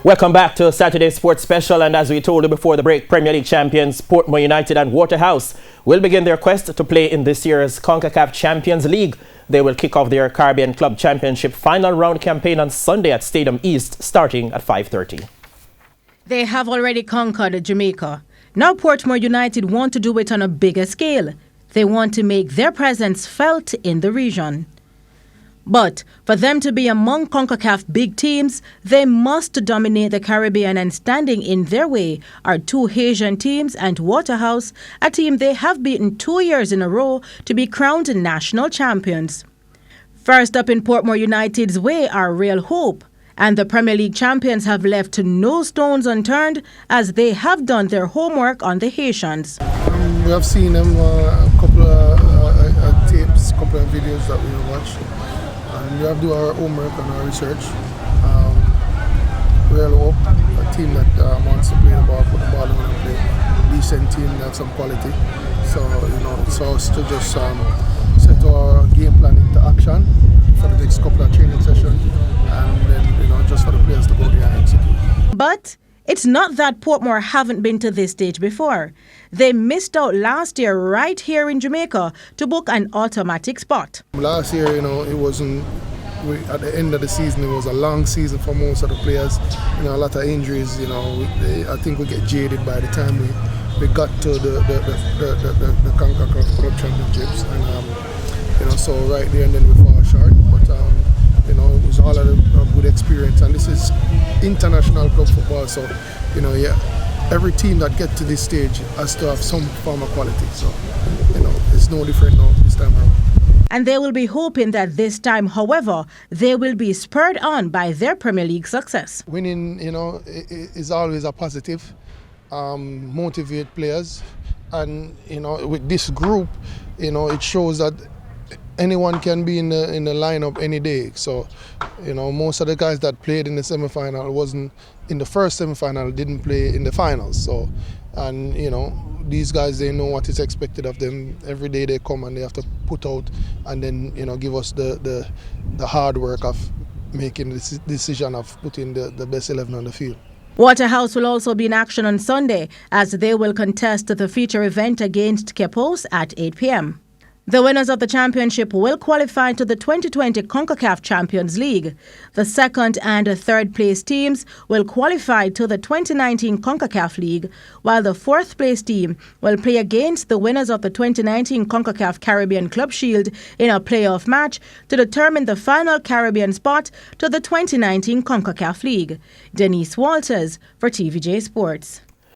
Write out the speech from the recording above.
Welcome back to Saturday Sports Special, and as we told you before the break, Premier League champions Portmore United and Waterhouse will begin their quest to play in this year's CONCACAF Champions League. They will kick off their Caribbean Club Championship final round campaign on Sunday at Stadium East starting at 5:30. They have already conquered Jamaica. Now Portmore United want to do it on a bigger scale. They want to make their presence felt in the region. But for them to be among CONCACAF big teams, they must dominate the Caribbean, and standing in their way are two Haitian teams and Waterhouse, a team they have beaten 2 years in a row to be crowned national champions. First up in Portmore United's way are Real Hope, and the Premier League champions have left no stones unturned as they have done their homework on the Haitians. We have seen them a couple of tapes, couple of videos that we watched. And we have to do our homework and our research. Real Hope, a team that wants to play the ball, put the ball on and play. Decent team, that some quality. So, it's us to just set our game plan into action for the next couple of training sessions, and then, just for the players to go there and execute. But it's not that Portmore haven't been to this stage before. They missed out last year right here in Jamaica to book an automatic spot. Last year, it wasn't, at the end of the season, it was a long season for most of the players. A lot of injuries, I think we get jaded by the time we got to the CONCACAF Club Championships. And, so right there and then we fall short. But, it was all a good experience. And this is international club football, so, every team that gets to this stage has to have some form of quality. So, it's no different now this time around. And they will be hoping that this time, however, they will be spurred on by their Premier League success. Winning, is always a positive, motivate players. And, with this group, it shows that anyone can be in the lineup any day. So, most of the guys that played in the semi-final wasn't in the first semi-final, didn't play in the finals. So, and these guys, they know what is expected of them. Every day they come and they have to put out and then give us the hard work of making the decision of putting the best 11 on the field. Waterhouse will also be in action on Sunday as they will contest the feature event against Kepos at 8 p.m. The winners of the championship will qualify to the 2020 CONCACAF Champions League. The second and third place teams will qualify to the 2019 CONCACAF League, while the fourth place team will play against the winners of the 2019 CONCACAF Caribbean Club Shield in a playoff match to determine the final Caribbean spot to the 2019 CONCACAF League. Denise Walters for TVJ Sports.